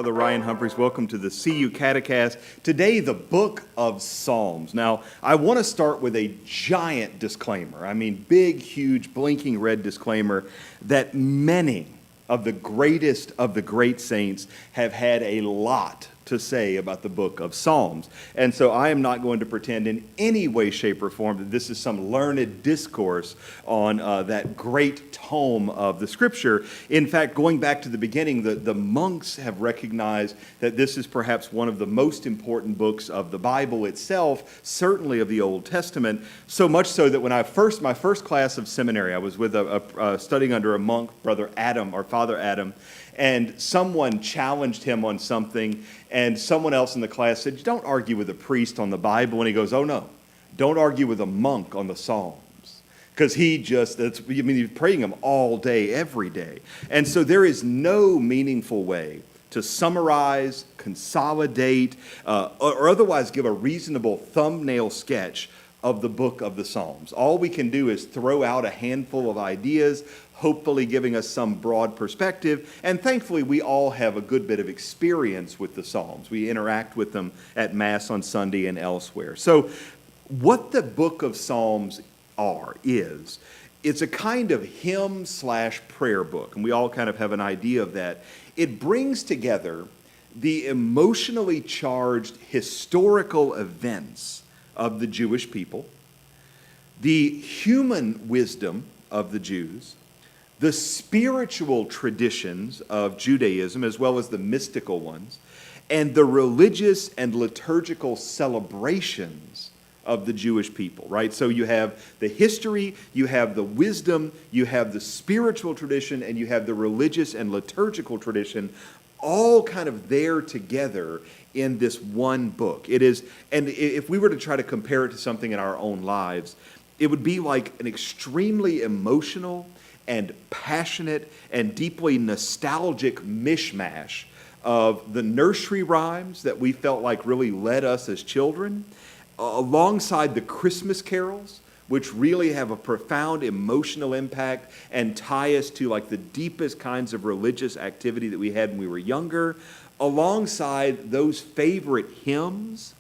Father Ryan Humphries. Welcome to the CU CateCast. Today, the book of Psalms. Now, I want to start with a giant disclaimer. I mean, big, huge, blinking red disclaimer that many of the greatest of the great saints have had a lot to say about the book of Psalms. And so I am not going to pretend in any way, shape, or form that this is some learned discourse on that great tome of the Scripture. In fact, going back to the beginning, the monks have recognized that this is perhaps one of the most important books of the Bible itself, certainly of the Old Testament, so much so that when my first class of seminary, I was with studying under a monk, Brother Adam, or Father Adam, and someone challenged him on something, and someone else in the class said, "Don't argue with a priest on the Bible." And he goes, "Oh no, don't argue with a monk on the Psalms." Because he's praying them all day, every day. And so there is no meaningful way to summarize, consolidate, or otherwise give a reasonable thumbnail sketch of the book of the Psalms. All we can do is throw out a handful of ideas, hopefully giving us some broad perspective. And thankfully, we all have a good bit of experience with the Psalms. We interact with them at Mass on Sunday and elsewhere. So what the book of Psalms is it's a kind of hymn/prayer book. And we all kind of have an idea of that. It brings together the emotionally charged historical events of the Jewish people, the human wisdom of the Jews, the spiritual traditions of Judaism, as well as the mystical ones, and the religious and liturgical celebrations of the Jewish people, right? So you have the history, you have the wisdom, you have the spiritual tradition, and you have the religious and liturgical tradition, all kind of there together in this one book. It is, and if we were to try to compare it to something in our own lives, it would be like an extremely emotional and passionate and deeply nostalgic mishmash of the nursery rhymes that we felt like really led us as children, alongside the Christmas carols, which really have a profound emotional impact and tie us to like the deepest kinds of religious activity that we had when we were younger, alongside those favorite hymns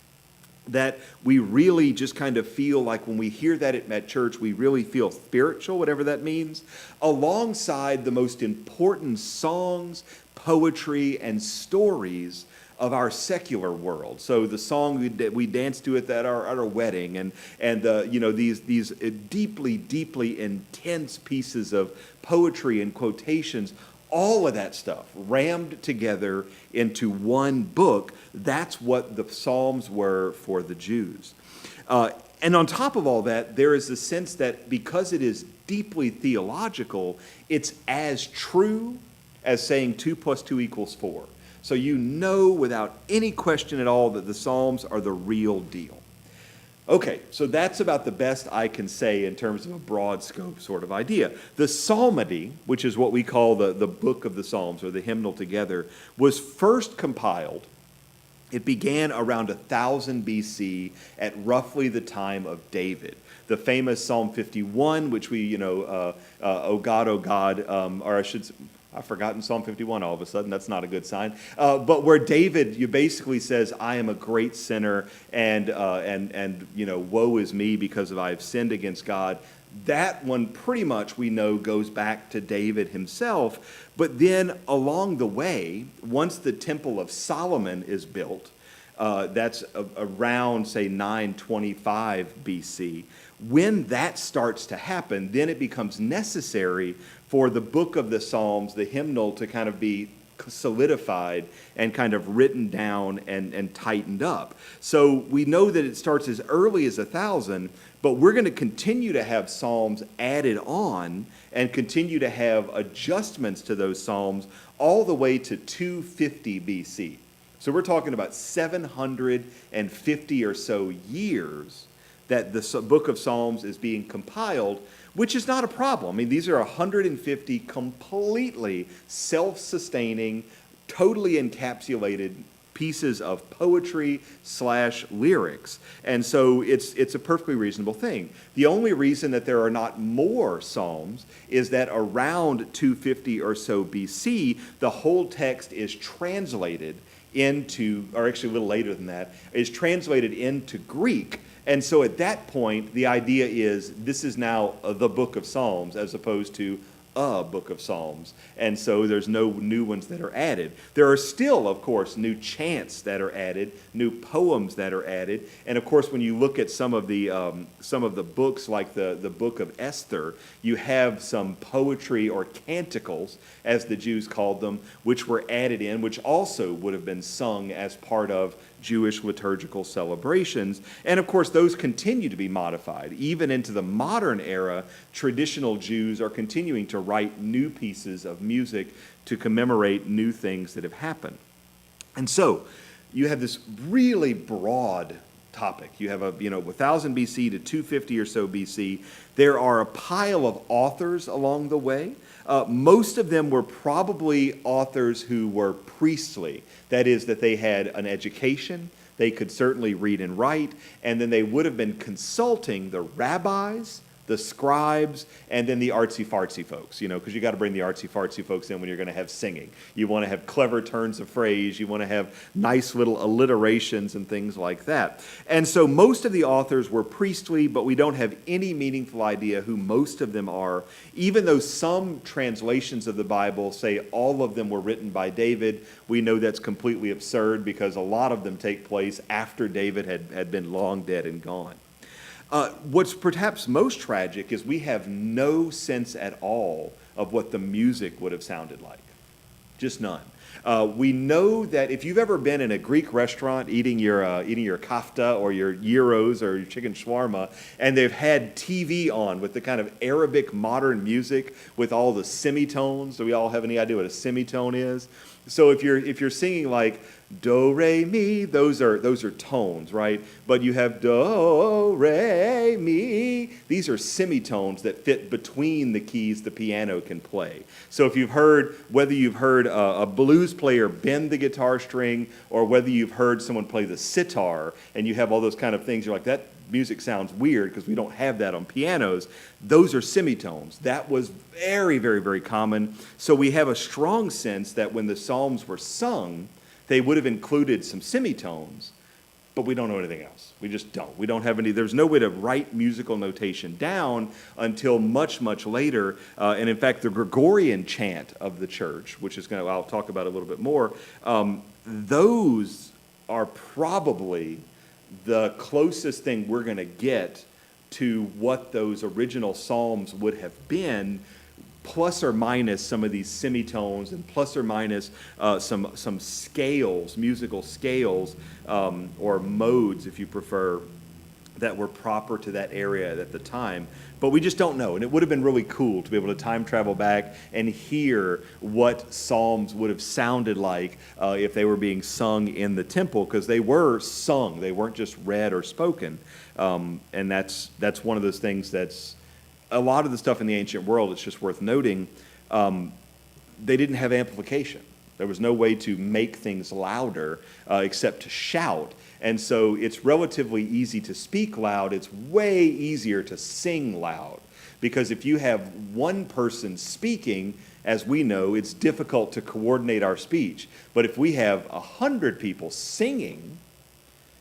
that we really just kind of feel like when we hear that at church, we really feel spiritual, whatever that means, alongside the most important songs, poetry, and stories of our secular world. So the song we dance to at our wedding, and these deeply, deeply intense pieces of poetry and quotations, all of that stuff rammed together into one book. That's what the Psalms were for the Jews. And on top of all that, there is the sense that because it is deeply theological, it's as true as saying 2 + 2 = 4. So you know without any question at all that the Psalms are the real deal. Okay, so that's about the best I can say in terms of a broad scope sort of idea. The psalmody, which is what we call the book of the Psalms, or the hymnal together, was first compiled. It began around 1000 BC at roughly the time of David. The famous Psalm 51, which we, oh God, or I should say, I've forgotten Psalm 51 all of a sudden. That's not a good sign. But where David, you basically says, "I am a great sinner, and woe is me because I have sinned against God." That one pretty much we know goes back to David himself. But then along the way, once the Temple of Solomon is built, that's around, say, 925 BC. When that starts to happen, then it becomes necessary for the book of the Psalms, the hymnal, to kind of be solidified and kind of written down and tightened up. So we know that it starts as early as 1000, but we're going to continue to have Psalms added on and continue to have adjustments to those Psalms all the way to 250 BC. So we're talking about 750 or so years that the book of Psalms is being compiled, which is not a problem. I mean, these are 150 completely self-sustaining, totally encapsulated pieces of poetry / lyrics. And so it's a perfectly reasonable thing. The only reason that there are not more Psalms is that around 250 or so BC, the whole text is translated into, or actually a little later than that, is translated into Greek. And so at that point, the idea is this is now the book of Psalms as opposed to a book of Psalms. And so there's no new ones that are added. There are still, of course, new chants that are added, new poems that are added. And of course, when you look at some of the books, like the book of Esther, you have some poetry or canticles, as the Jews called them, which were added in, which also would have been sung as part of Jewish liturgical celebrations. And of course, those continue to be modified. Even into the modern era, traditional Jews are continuing to write new pieces of music to commemorate new things that have happened. And so, you have this really broad topic. You have 1000 BC to 250 or so BC. There are a pile of authors along the way. Most of them were probably authors who were priestly. That is, that they had an education, they could certainly read and write, and then they would have been consulting the rabbis, the scribes, and then the artsy-fartsy folks, because you got to bring the artsy-fartsy folks in when you're going to have singing. You want to have clever turns of phrase, you want to have nice little alliterations and things like that. And so most of the authors were priestly, but we don't have any meaningful idea who most of them are, even though some translations of the Bible say all of them were written by David. We know that's completely absurd because a lot of them take place after David had been long dead and gone. What's perhaps most tragic is we have no sense at all of what the music would have sounded like. Just none. We know that if you've ever been in a Greek restaurant eating your kafta or your gyros or your chicken shawarma, and they've had TV on with the kind of Arabic modern music with all the semitones. Do we all have any idea what a semitone is? So if you're singing like do, re, mi, those are tones, right? But you have do, re, mi. These are semitones that fit between the keys the piano can play. So if whether you've heard a blues player bend the guitar string, or whether you've heard someone play the sitar, and you have all those kind of things, you're like, that music sounds weird because we don't have that on pianos. Those are semitones. That was very, very, very common. So we have a strong sense that when the Psalms were sung, they would have included some semitones, but we don't know anything else. We just don't. We don't have any, there's no way to write musical notation down until much, much later. And in fact, the Gregorian chant of the church, which is I'll talk about a little bit more, those are probably the closest thing we're going to get to what those original Psalms would have been, plus or minus some of these semitones and plus or minus some scales, musical scales, or modes, if you prefer, that were proper to that area at the time. But we just don't know. And it would have been really cool to be able to time travel back and hear what Psalms would have sounded like if they were being sung in the temple, because they were sung. They weren't just read or spoken. And that's one of those things that's a lot of the stuff in the ancient world, it's just worth noting, they didn't have amplification. There was no way to make things louder except to shout. And so it's relatively easy to speak loud. It's way easier to sing loud. Because if you have one person speaking, as we know, it's difficult to coordinate our speech. But if we have 100 people singing,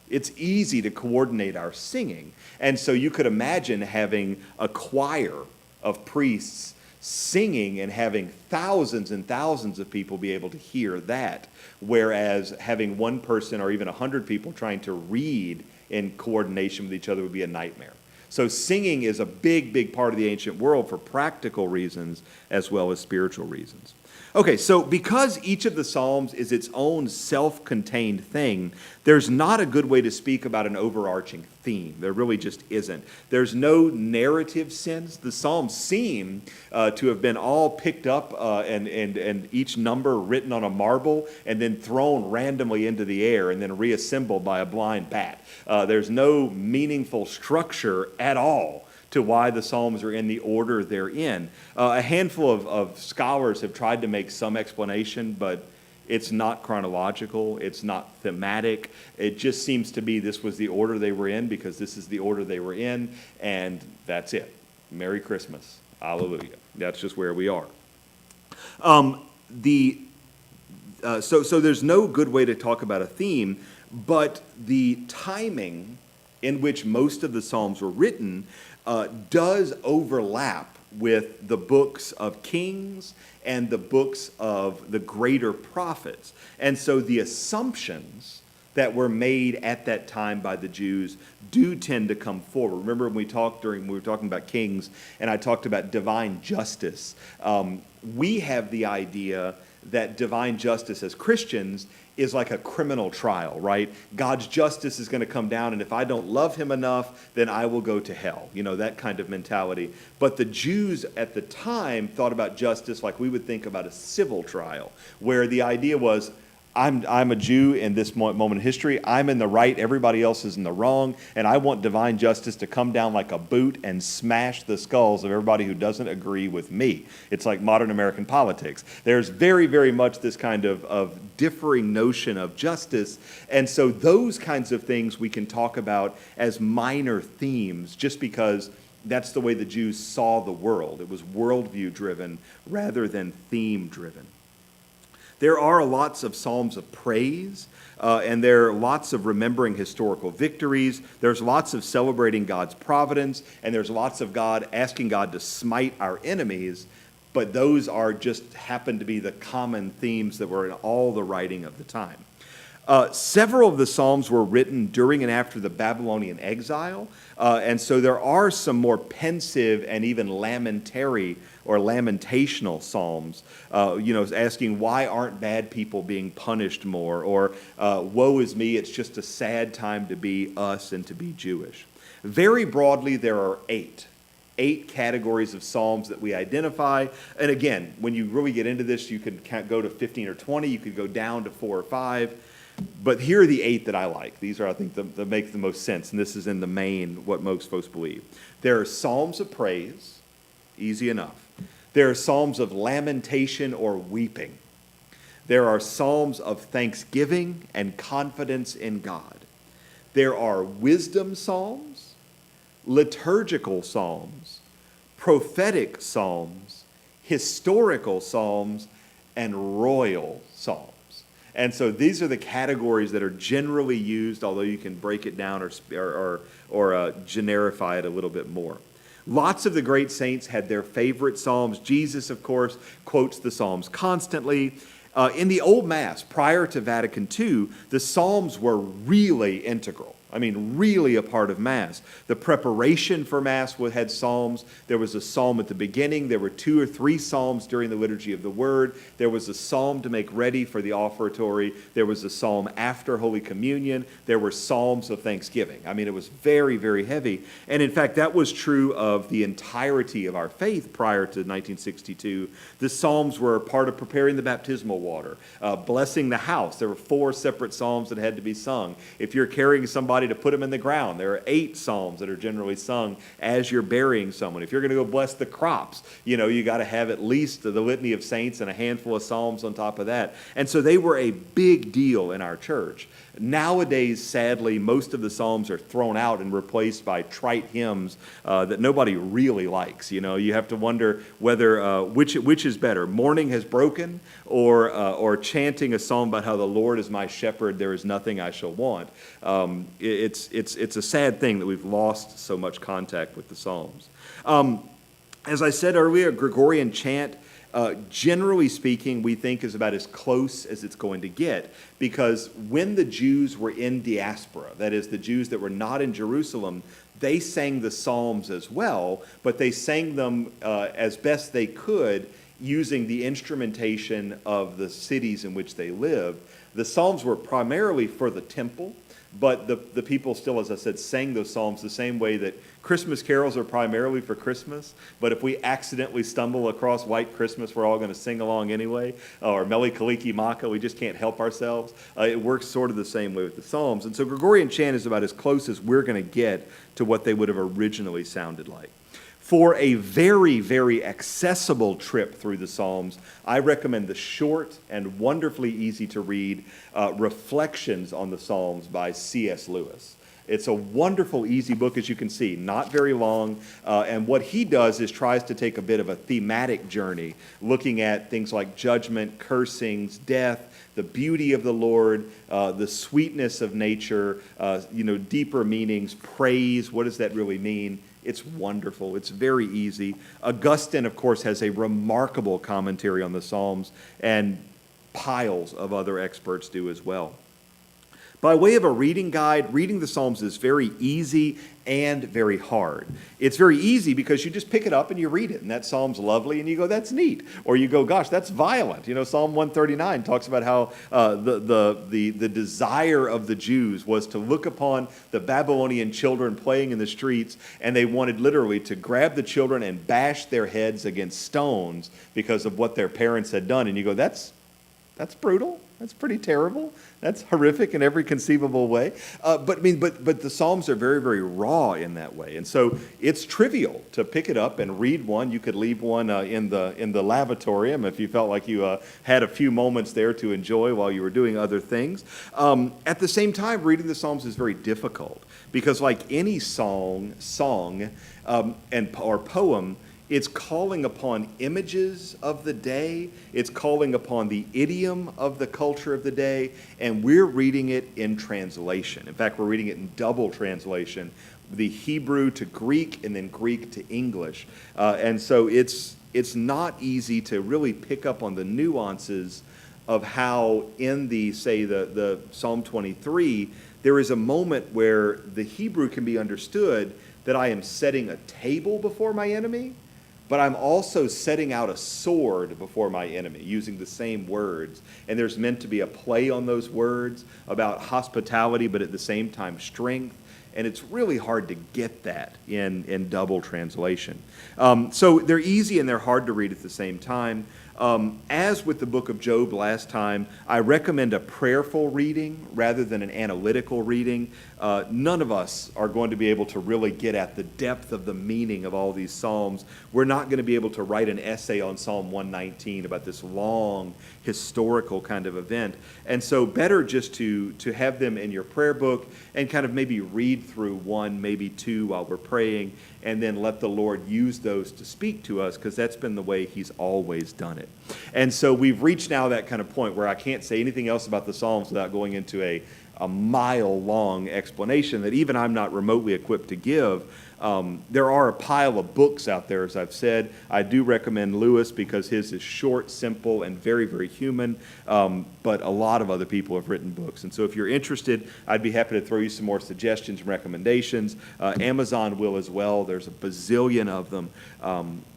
it's easy to coordinate our singing. And so you could imagine having a choir of priests singing and having thousands and thousands of people be able to hear that, whereas having one person or even 100 people trying to read in coordination with each other would be a nightmare. So singing is a big, big part of the ancient world for practical reasons as well as spiritual reasons. Okay, so because each of the Psalms is its own self-contained thing, there's not a good way to speak about an overarching theme. There really just isn't. There's no narrative sense. The Psalms seem to have been all picked up and each number written on a marble and then thrown randomly into the air and then reassembled by a blind bat. There's no meaningful structure at all to why the Psalms are in the order they're in. A handful of scholars have tried to make some explanation, but It's not chronological. It's not thematic. It just seems to be this was the order they were in because this is the order they were in, and that's it. Merry Christmas. Hallelujah. That's just where we are. So there's no good way to talk about a theme, but the timing in which most of the Psalms were written does overlap with the books of Kings and the books of the greater prophets. And so the assumptions that were made at that time by the Jews do tend to come forward. Remember when we were talking about Kings and I talked about divine justice, we have the idea that divine justice as Christians is like a criminal trial, right? God's justice is going to come down, and if I don't love him enough, then I will go to hell. You know, that kind of mentality. But the Jews at the time thought about justice like we would think about a civil trial, where the idea was, I'm a Jew in this moment in history. I'm in the right. Everybody else is in the wrong. And I want divine justice to come down like a boot and smash the skulls of everybody who doesn't agree with me. It's like modern American politics. There's very, very much this kind of differing notion of justice. And so those kinds of things we can talk about as minor themes just because that's the way the Jews saw the world. It was worldview driven rather than theme driven. There are lots of psalms of praise, and there are lots of remembering historical victories. There's lots of celebrating God's providence, and there's lots of God asking God to smite our enemies, but those are just happen to be the common themes that were in all the writing of the time. Several of the Psalms were written during and after the Babylonian exile, and so there are some more pensive and even lamentary or lamentational Psalms, asking why aren't bad people being punished more, or woe is me, it's just a sad time to be us and to be Jewish. Very broadly, there are eight categories of Psalms that we identify. And again, when you really get into this, you could go to 15 or 20, you could go down to 4 or 5. But here are the 8 that I like. These are, I think, that make the most sense, and this is in the main what most folks believe. There are Psalms of praise, easy enough. There are Psalms of lamentation or weeping. There are Psalms of thanksgiving and confidence in God. There are wisdom Psalms, liturgical Psalms, prophetic Psalms, historical Psalms, and royal Psalms. And so these are the categories that are generally used, although you can break it down or generify it a little bit more. Lots of the great saints had their favorite Psalms. Jesus, of course, quotes the Psalms constantly. In the Old Mass, prior to Vatican II, the Psalms were really integral. I mean, really a part of Mass. The preparation for Mass had Psalms. There was a psalm at the beginning. There were 2 or 3 psalms during the Liturgy of the Word. There was a psalm to make ready for the offertory. There was a psalm after Holy Communion. There were psalms of thanksgiving. I mean, it was very, very heavy. And in fact, that was true of the entirety of our faith prior to 1962. The psalms were part of preparing the baptismal water, blessing the house. There were 4 separate psalms that had to be sung. If you're carrying somebody to put them in the ground, there are 8 psalms that are generally sung as you're burying someone. If you're going to go bless the crops, you got to have at least the litany of saints and a handful of psalms on top of that. And so they were a big deal in our church. Nowadays, sadly, most of the psalms are thrown out and replaced by trite hymns that nobody really likes. You have to wonder whether which is better: "Morning has broken," or chanting a psalm about how the Lord is my shepherd, there is nothing I shall want. It's a sad thing that we've lost so much contact with the Psalms. As I said earlier, Gregorian chant, generally speaking, we think is about as close as it's going to get, because when the Jews were in diaspora, that is, the Jews that were not in Jerusalem, they sang the Psalms as well, but they sang them as best they could using the instrumentation of the cities in which they lived. The Psalms were primarily for the temple, but the people still, as I said, sang those psalms the same way that Christmas carols are primarily for Christmas, but if we accidentally stumble across White Christmas, we're all going to sing along anyway, or Mele Kaliki Maka, we just can't help ourselves. It works sort of the same way with the Psalms. And so Gregorian chant is about as close as we're going to get to what they would have originally sounded like. For a very, very accessible trip through the Psalms, I recommend the short and wonderfully easy to read Reflections on the Psalms by C.S. Lewis. It's a wonderful, easy book, as you can see, not very long. And what he does is tries to take a bit of a thematic journey, looking at things like judgment, cursings, death, the beauty of the Lord, the sweetness of nature, deeper meanings, praise. What does that really mean? It's wonderful. It's very easy. Augustine, of course, has a remarkable commentary on the Psalms, and piles of other experts do as well. By way of a reading guide, reading the Psalms is very easy and very hard. It's very easy because you just pick it up and you read it, and that Psalm's lovely, and you go, that's neat. Or you go, gosh, that's violent. Psalm 139 talks about how the desire of the Jews was to look upon the Babylonian children playing in the streets, and they wanted literally to grab the children and bash their heads against stones because of what their parents had done. And you go, that's brutal. That's pretty terrible. That's horrific in every conceivable way. But the Psalms are very, very raw in that way, and so it's trivial to pick it up and read one. You could leave one in the lavatorium if you felt like you had a few moments there to enjoy while you were doing other things. At the same time, reading the Psalms is very difficult because, like any song, or poem, it's calling upon images of the day. It's calling upon the idiom of the culture of the day. And we're reading it in translation. In fact, we're reading it in double translation, the Hebrew to Greek and then Greek to English. And so it's not easy to really pick up on the nuances of how in the Psalm 23, there is a moment where the Hebrew can be understood that I am setting a table before my enemy, but I'm also setting out a sword before my enemy, using the same words. And there's meant to be a play on those words about hospitality, but at the same time strength. And it's really hard to get that in double translation. So they're easy and they're hard to read at the same time. As with the book of Job last time, I recommend a prayerful reading rather than an analytical reading. None of us are going to be able to really get at the depth of the meaning of all these Psalms. We're not going to be able to write an essay on Psalm 119 about this long historical kind of event. And so better just to have them in your prayer book and kind of maybe read through one, maybe two while we're praying, and then let the Lord use those to speak to us, because that's been the way he's always done it. And so we've reached now that kind of point where I can't say anything else about the Psalms without going into a mile-long explanation that even I'm not remotely equipped to give. There are a pile of books out there, as I've said. I do recommend Lewis because his is short, simple, and very, very human. But a lot of other people have written books. And so if you're interested, I'd be happy to throw you some more suggestions and recommendations. Amazon will as well. There's a bazillion of them.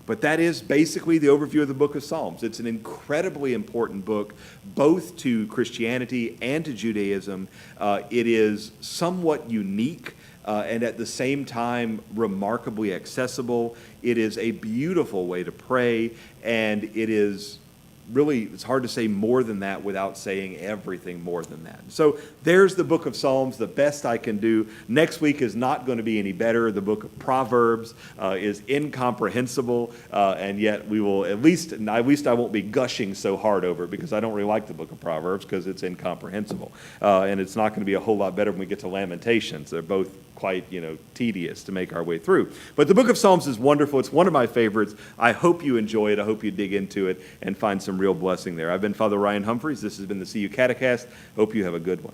But that is basically the overview of the book of Psalms. It's an incredibly important book, both to Christianity and to Judaism. It is somewhat unique and at the same time remarkably accessible. It is a beautiful way to pray, and it is really, it's hard to say more than that without saying everything more than that. So there's the book of Psalms, the best I can do. Next week is not going to be any better. The book of Proverbs is incomprehensible, and yet we will at least I won't be gushing so hard over it, because I don't really like the book of Proverbs because it's incomprehensible. And it's not going to be a whole lot better when we get to Lamentations. They're both quite, tedious to make our way through. But the book of Psalms is wonderful. It's one of my favorites. I hope you enjoy it. I hope you dig into it and find some real blessing there. I've been Father Ryan Humphries. This has been the CU CateCast. Hope you have a good one.